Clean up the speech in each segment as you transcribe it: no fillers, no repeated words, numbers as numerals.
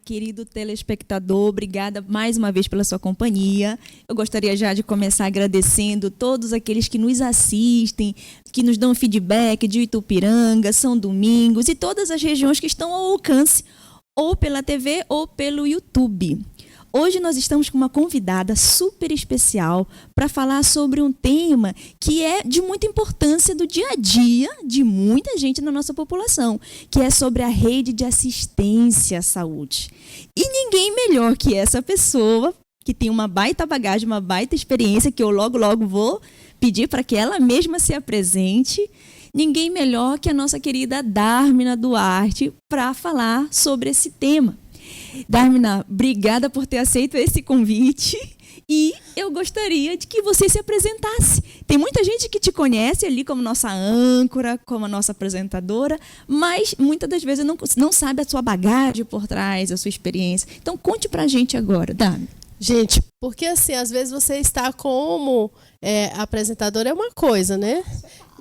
querido telespectador, obrigada mais uma vez pela sua companhia. Eu gostaria já de começar agradecendo todos aqueles que nos assistem, que nos dão feedback de Itupiranga, São Domingos e todas as regiões que estão ao alcance, ou pela TV ou pelo YouTube. Hoje nós estamos com uma convidada super especial para falar sobre um tema que é de muita importância do dia a dia de muita gente na nossa população, que é sobre a rede de assistência à saúde. E ninguém melhor que essa pessoa, que tem uma baita bagagem, uma baita experiência, que eu logo vou pedir para que ela mesma se apresente. Ninguém melhor que a nossa querida Dármina Duarte para falar sobre esse tema. Dármina, obrigada por ter aceito esse convite e eu gostaria de que você se apresentasse. Tem muita gente que te conhece ali como nossa âncora, como a nossa apresentadora, mas muitas das vezes não sabe a sua bagagem por trás, a sua experiência. Então conte pra gente agora, Dármina. Gente, porque assim, às vezes você está como apresentadora é uma coisa, né?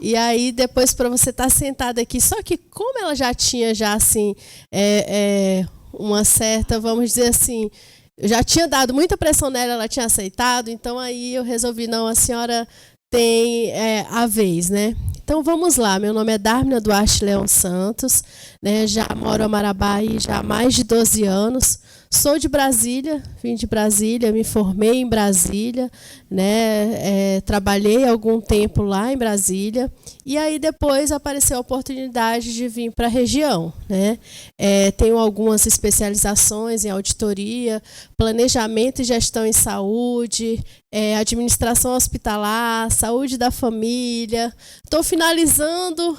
E aí depois para você estar sentada aqui, só que como ela já tinha assim uma certa, vamos dizer assim, eu já tinha dado muita pressão nela, ela tinha aceitado, então aí eu resolvi, não, a senhora tem a vez, né? Então vamos lá, meu nome é Dármina Duarte Leão Santos, né? Já moro em Marabá aí já há mais de 12 anos, sou de Brasília, vim de Brasília, me formei em Brasília, né? Trabalhei algum tempo lá em Brasília e aí depois apareceu a oportunidade de vir para a região, né? Tenho algumas especializações em auditoria, planejamento e gestão em saúde, administração hospitalar, saúde da família. Estou finalizando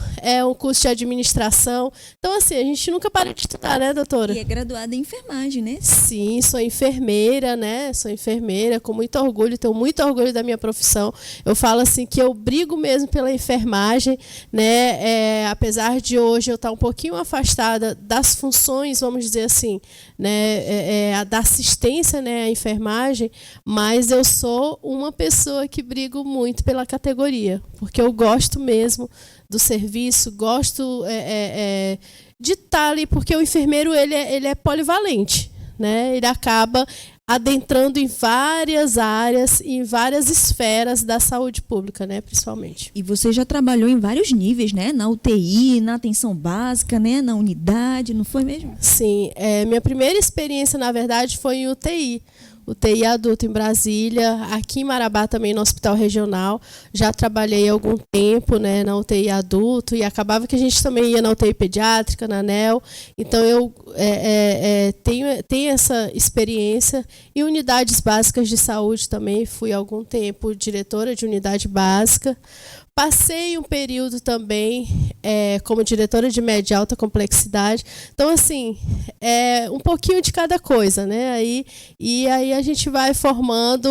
um curso de administração. Então, assim, a gente nunca para de estudar, né, doutora? E é graduada em enfermagem, né? Sim, sou enfermeira, né? Sou enfermeira com muito orgulho, tenho muito orgulho da minha profissão. Eu falo assim que eu brigo mesmo pela enfermagem, né? Apesar de hoje eu estar um pouquinho afastada das funções, vamos dizer assim, né? Da assistência, né? À enfermagem, mas eu sou uma pessoa que brigo muito pela categoria, porque eu gosto mesmo do serviço, gosto de estar ali, porque o enfermeiro ele é polivalente, né? Ele acaba adentrando em várias áreas, em várias esferas da saúde pública, né, principalmente. E você já trabalhou em vários níveis, né? Na UTI, na atenção básica, né? Na unidade, não foi mesmo? Sim, minha primeira experiência, na verdade, foi em UTI adulto em Brasília, aqui em Marabá também no Hospital Regional. Já trabalhei há algum tempo, né, na UTI adulto e acabava que a gente também ia na UTI pediátrica, na ANEL. Então eu tenho essa experiência em unidades básicas de saúde também. Fui há algum tempo diretora de unidade básica. Passei um período também como diretora de média e alta complexidade. Então, assim, um pouquinho de cada coisa, né? E aí a gente vai formando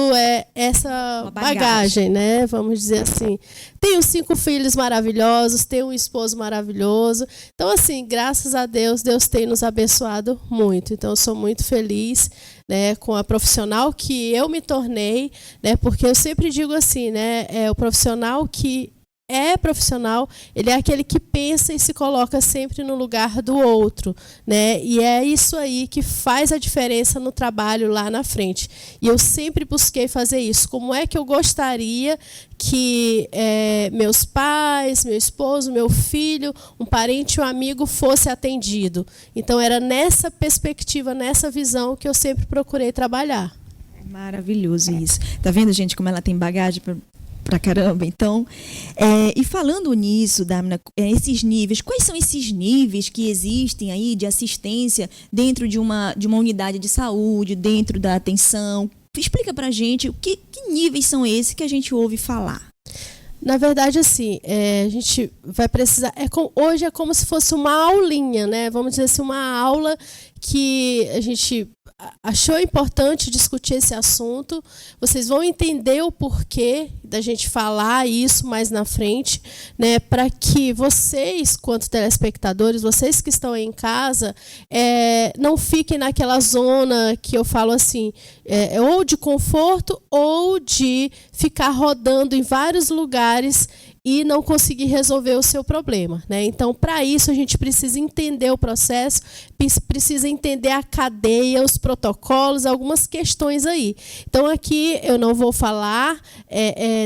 essa bagagem, né? Vamos dizer assim. Tenho 5 filhos maravilhosos, tenho um esposo maravilhoso. Então, assim, graças a Deus, Deus tem nos abençoado muito. Então, eu sou muito feliz, né, com a profissional que eu me tornei, né? Porque eu sempre digo assim, né? O profissional que profissional, ele é aquele que pensa e se coloca sempre no lugar do outro, né? E é isso aí que faz a diferença no trabalho lá na frente. E eu sempre busquei fazer isso. Como é que eu gostaria que meus pais, meu esposo, meu filho, um parente, um amigo fosse atendido? Então era nessa perspectiva, nessa visão que eu sempre procurei trabalhar. Maravilhoso isso. Tá vendo, gente, como ela tem bagagem pra caramba? Então, e falando nisso, Dármina, esses níveis, quais são esses níveis que existem aí de assistência dentro de uma unidade de saúde, dentro da atenção? Explica pra gente que níveis são esses que a gente ouve falar. Na verdade, assim, a gente vai precisar... hoje é como se fosse uma aulinha, né? Vamos dizer assim, uma aula que a gente achou importante discutir esse assunto. Vocês vão entender o porquê da gente falar isso mais na frente, né? Para que vocês, quanto telespectadores, vocês que estão aí em casa, não fiquem naquela zona que eu falo assim, ou de conforto ou de ficar rodando em vários lugares e não conseguir resolver o seu problema, né? Então, para isso, a gente precisa entender o processo, precisa entender a cadeia, os protocolos, algumas questões aí. Então, aqui eu não vou falar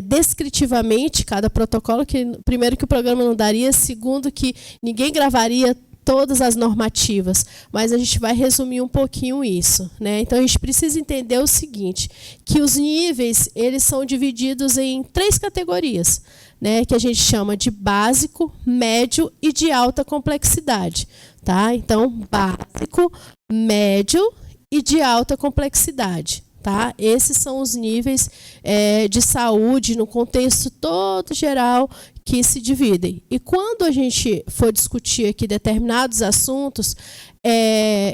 descritivamente cada protocolo, que primeiro que o programa não daria, segundo que ninguém gravaria todas as normativas, mas a gente vai resumir um pouquinho isso, né? Então a gente precisa entender o seguinte, que os níveis, eles são divididos em 3 categorias, né, que a gente chama de básico, médio e de alta complexidade, tá? Então, básico, médio e de alta complexidade. Tá? Esses são os níveis de saúde no contexto todo geral que se dividem. E quando a gente for discutir aqui determinados assuntos,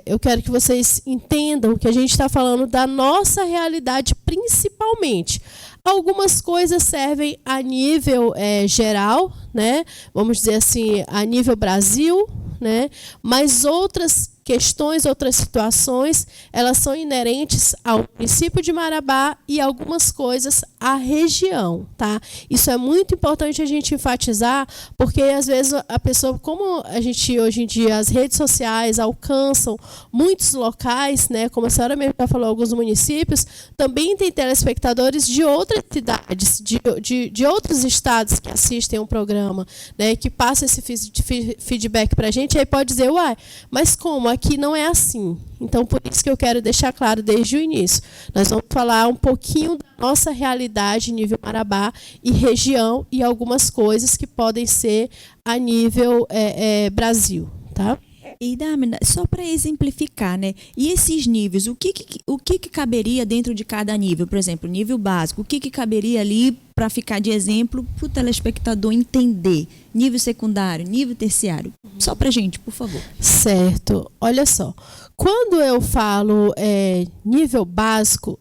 eu quero que vocês entendam que a gente está falando da nossa realidade principalmente. Algumas coisas servem a nível geral, né? Vamos dizer assim, a nível Brasil, né? Mas outras questões, outras situações, elas são inerentes ao município de Marabá e algumas coisas à região, tá? Isso é muito importante a gente enfatizar, porque às vezes a pessoa, como a gente hoje em dia, as redes sociais alcançam muitos locais, né? Como a senhora mesmo já falou, alguns municípios, também tem telespectadores de outras cidades, de outros estados que assistem o programa, né? Que passam esse feedback para a gente, aí pode dizer, uai, mas como? Aqui não é assim. Então, por isso que eu quero deixar claro desde o início. Nós vamos falar um pouquinho da nossa realidade nível Marabá e região e algumas coisas que podem ser a nível Brasil. Tá? E Dhamina, só para exemplificar, né? E esses níveis, o que caberia dentro de cada nível? Por exemplo, nível básico, o que caberia ali para ficar de exemplo para o telespectador entender? Nível secundário, nível terciário. Só para a gente, por favor. Certo. Olha só. Quando eu falo nível básico,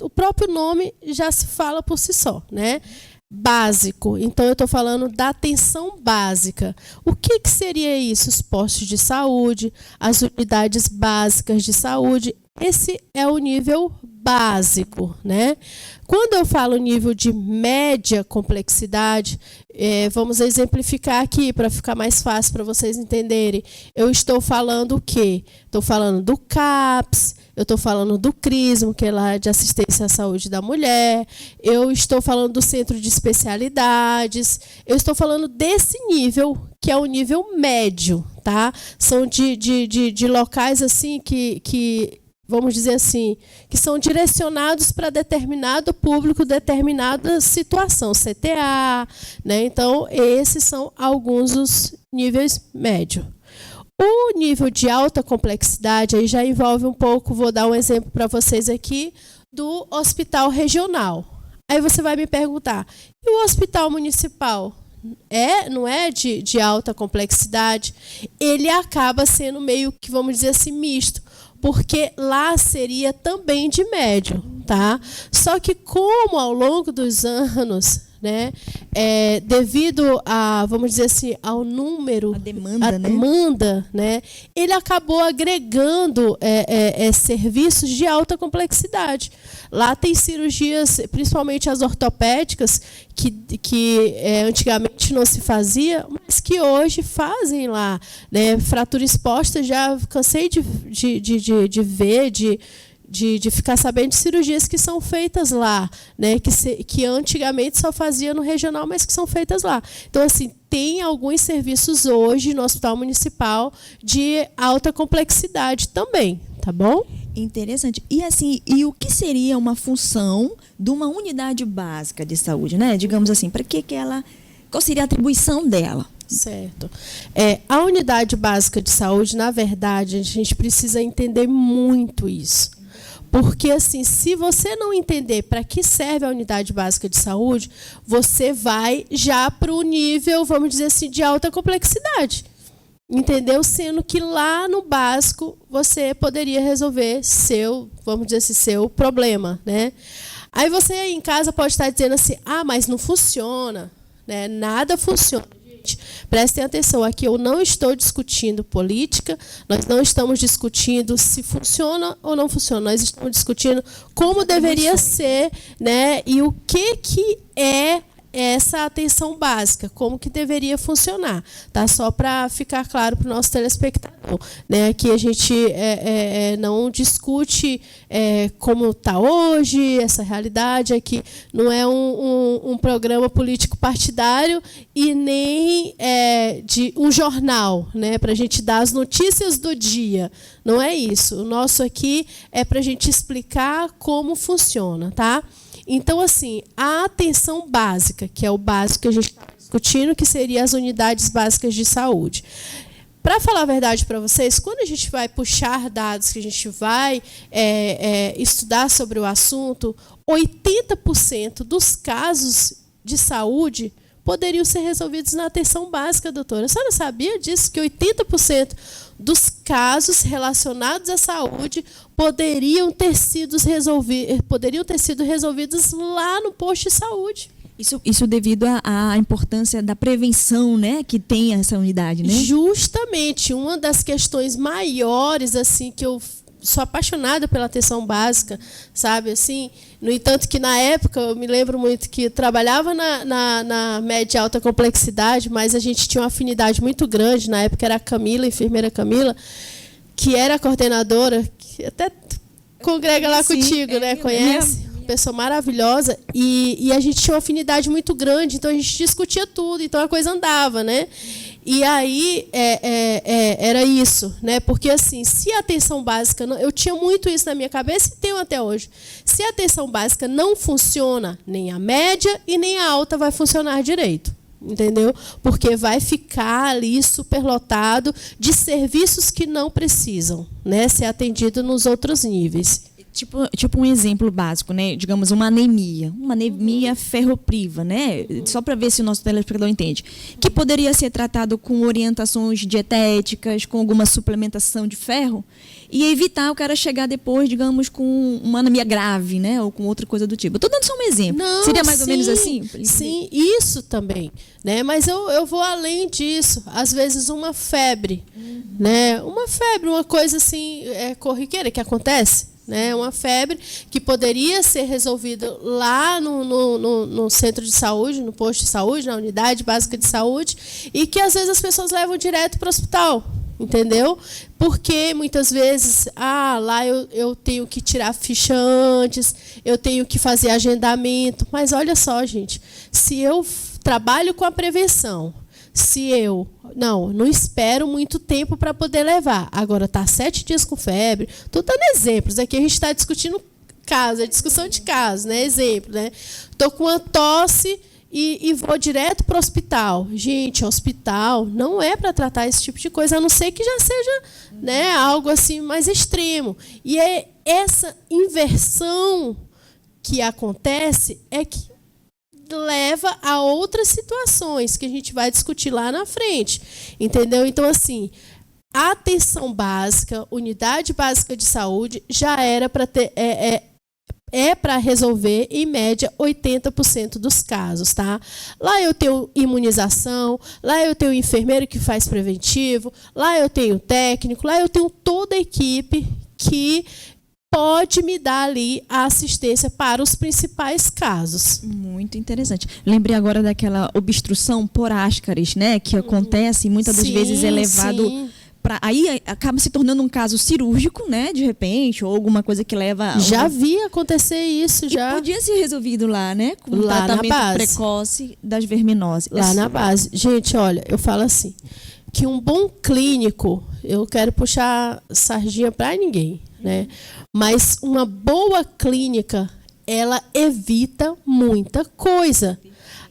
o próprio nome já se fala por si só, né? Básico. Então, eu estou falando da atenção básica. O que seria isso? Os postos de saúde, as unidades básicas de saúde. Esse é o nível básico, né? Quando eu falo nível de média complexidade, vamos exemplificar aqui para ficar mais fácil para vocês entenderem. Eu estou falando o quê? Estou falando do CAPS, eu estou falando do CRISMO, que é lá de assistência à saúde da mulher, eu estou falando do centro de especialidades, eu estou falando desse nível, que é o nível médio, tá? São de locais assim que vamos dizer assim, que são direcionados para determinado público, determinada situação, CTA, né? Então, esses são alguns dos níveis médios. O nível de alta complexidade aí já envolve um pouco, vou dar um exemplo para vocês aqui, do hospital regional. Aí você vai me perguntar, e o hospital municipal? Não é de alta complexidade? Ele acaba sendo meio que, vamos dizer assim, misto, porque lá seria também de médio, tá? Só que como ao longo dos anos, né, devido a, vamos dizer assim, ao número, a demanda, né, ele acabou agregando serviços de alta complexidade. Lá tem cirurgias, principalmente as ortopédicas, que antigamente não se fazia, mas que hoje fazem lá, né? Fratura exposta, já cansei de ver, de ficar sabendo de cirurgias que são feitas lá, né? Que antigamente só fazia no regional, mas que são feitas lá. Então, assim, tem alguns serviços hoje no Hospital Municipal de alta complexidade também, tá bom? Interessante. E assim, e o que seria uma função de uma unidade básica de saúde, né? Digamos assim, para que ela, qual seria a atribuição dela? Certo. A unidade básica de saúde, na verdade, a gente precisa entender muito isso. Porque, assim, se você não entender para que serve a unidade básica de saúde, você vai já para o nível, vamos dizer assim, de alta complexidade. Entendeu? Sendo que lá no básico você poderia resolver vamos dizer assim, seu problema, né? Aí você aí em casa pode estar dizendo assim, mas não funciona, né? Nada funciona. Gente, prestem atenção, aqui eu não estou discutindo política, nós não estamos discutindo se funciona ou não funciona, nós estamos discutindo como deveria ser, né? E o que é essa atenção básica, como que deveria funcionar, tá? Só para ficar claro para o nosso telespectador, né? Aqui a gente não discute como está hoje, essa realidade. Aqui não é um programa político partidário e nem de um jornal, né? Para a gente dar as notícias do dia. Não é isso. O nosso aqui é para a gente explicar como funciona, tá? Então, assim, a atenção básica, que é o básico que a gente está discutindo, que seria as unidades básicas de saúde. Para falar a verdade para vocês, quando a gente vai puxar dados, que a gente vai estudar sobre o assunto, 80% dos casos de saúde poderiam ser resolvidos na atenção básica, doutora. A senhora sabia disso? Que 80% dos casos relacionados à saúde poderiam ter sido resolvidos lá no posto de saúde. Isso devido à importância da prevenção, né, que tem essa unidade, né? Justamente. Uma das questões maiores, assim, que eu sou apaixonada pela atenção básica, sabe, assim. No entanto, que na época, eu me lembro muito que trabalhava na média e alta complexidade, mas a gente tinha uma afinidade muito grande. Na época era a Camila, a enfermeira Camila, que era a coordenadora, que até congrega lá contigo, né? Conhece? Pessoa maravilhosa. E a gente tinha uma afinidade muito grande, então a gente discutia tudo, então a coisa andava, né? E aí era isso, né? Porque assim, se a atenção básica eu tinha muito isso na minha cabeça e tenho até hoje. Se a atenção básica não funciona, nem a média e nem a alta vai funcionar direito, entendeu? Porque vai ficar ali superlotado de serviços que não precisam, né, ser atendido nos outros níveis. Tipo um exemplo básico, né? Digamos, uma anemia ferropriva, né? Só para ver se o nosso telespectador entende. Que poderia ser tratado com orientações dietéticas, com alguma suplementação de ferro, e evitar o cara chegar depois, digamos, com uma anemia grave, né? Ou com outra coisa do tipo. Eu estou dando só um exemplo. Não, seria mais ou menos assim? Sim, isso também, né? Mas eu vou além disso. Às vezes uma febre, né? Uma febre, uma coisa assim, corriqueira que acontece. Né, uma febre que poderia ser resolvida lá no centro de saúde, no posto de saúde, na unidade básica de saúde, e que às vezes as pessoas levam direto para o hospital, entendeu? Porque muitas vezes, lá eu tenho que tirar ficha antes, eu tenho que fazer agendamento, mas olha só, gente, se eu trabalho com a prevenção, se eu não espero muito tempo para poder levar. Agora está 7 dias com febre. Estou dando exemplos. Aqui a gente está discutindo casos, é discussão de casos, né? Exemplo, né? Estou com uma tosse e vou direto para o hospital. Gente, hospital não é para tratar esse tipo de coisa, a não ser que já seja, né, algo assim mais extremo. E é essa inversão que acontece que leva a outras situações que a gente vai discutir lá na frente, entendeu? Então, assim, a atenção básica, unidade básica de saúde, já era para ter para resolver, em média, 80% dos casos, tá? Lá eu tenho imunização, lá eu tenho enfermeiro que faz preventivo, lá eu tenho técnico, lá eu tenho toda a equipe que pode me dar ali a assistência para os principais casos. Muito interessante. Lembrei agora daquela obstrução por ascaris, né, que acontece e muitas das vezes é levado para aí acaba se tornando um caso cirúrgico, né, de repente, ou alguma coisa que leva Já vi acontecer isso já. E podia ser resolvido lá, né, com o lá tratamento precoce das verminoses. Lá na base. Gente, olha, eu falo assim, que um bom clínico, eu quero puxar sardinha para ninguém, né? Mas uma boa clínica, ela evita muita coisa.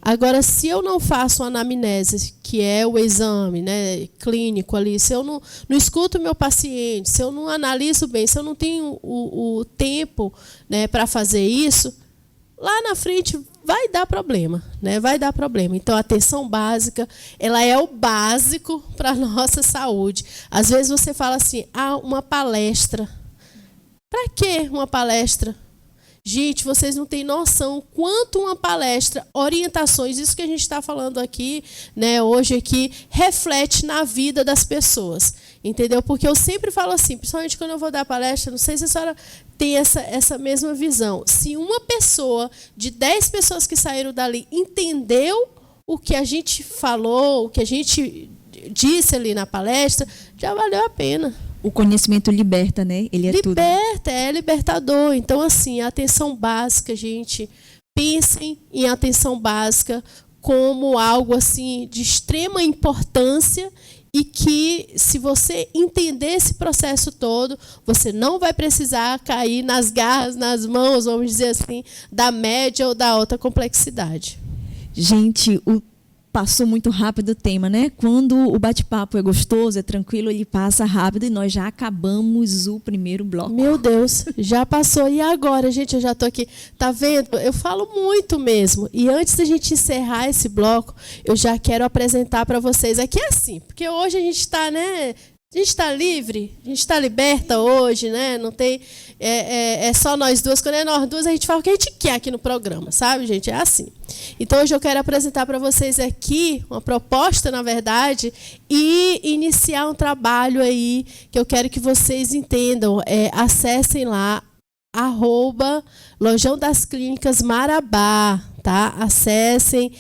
Agora, se eu não faço uma anamnese, que é o exame, né, clínico ali, se eu não escuto o meu paciente, se eu não analiso bem, se eu não tenho o tempo, né, para fazer isso, lá na frente vai dar problema, né? Vai dar problema. Então, a atenção básica, ela é o básico para a nossa saúde. Às vezes você fala assim, uma palestra. Para que uma palestra? Gente, vocês não têm noção quanto uma palestra, orientações, isso que a gente está falando aqui, né, hoje aqui, reflete na vida das pessoas. Entendeu? Porque eu sempre falo assim, principalmente quando eu vou dar palestra, não sei se a senhora tem essa mesma visão. Se uma pessoa, de 10 pessoas que saíram dali, entendeu o que a gente falou, o que a gente disse ali na palestra, já valeu a pena. O conhecimento liberta, né? Ele é tudo. Liberta, é libertador. Então, assim, a atenção básica, gente, pensem em atenção básica como algo assim de extrema importância e que, se você entender esse processo todo, você não vai precisar cair nas garras, nas mãos, vamos dizer assim, da média ou da alta complexidade. Gente, passou muito rápido o tema, né? Quando o bate-papo é gostoso, é tranquilo, ele passa rápido e nós já acabamos o primeiro bloco. Meu Deus, já passou. E agora, gente, eu já estou aqui. Tá vendo? Eu falo muito mesmo. E antes da gente encerrar esse bloco, eu já quero apresentar para vocês. Aqui é assim, porque hoje a gente está, né? A gente está livre, a gente está liberta hoje, né? Não tem, é só nós duas. Quando é nós duas, a gente fala o que a gente quer aqui no programa, sabe, gente? É assim. Então, hoje eu quero apresentar para vocês aqui uma proposta, na verdade, e iniciar um trabalho aí que eu quero que vocês entendam. Acessem lá, @Lojão das Clínicas Marabá. Tá? Acessem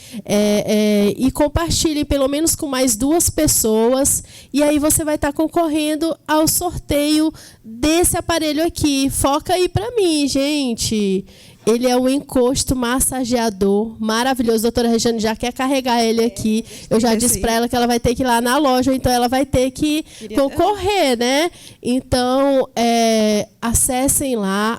e compartilhem pelo menos com mais 2 pessoas e aí você vai estar concorrendo ao sorteio desse aparelho aqui. Foca aí para mim, gente. Ele é um encosto massageador maravilhoso. A doutora Regiane já quer carregar ele aqui. Eu já disse para ela que ela vai ter que ir lá na loja, então ela vai ter que concorrer, né? Então, acessem lá,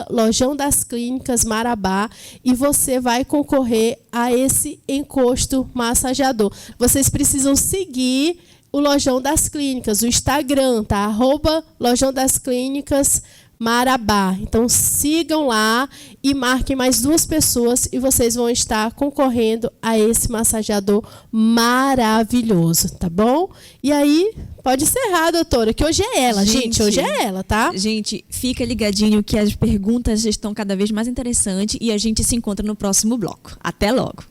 @Lojão das Clínicas Marabá, e você vai concorrer a esse encosto massageador. Vocês precisam seguir o Lojão das Clínicas, o Instagram, tá? @Lojão das Clínicas Marabá. Então, sigam lá e marquem mais 2 pessoas e vocês vão estar concorrendo a esse massageador maravilhoso, tá bom? E aí, pode encerrar, doutora, que hoje é ela, gente. Hoje é ela, tá? Gente, fica ligadinho que as perguntas estão cada vez mais interessantes e a gente se encontra no próximo bloco. Até logo!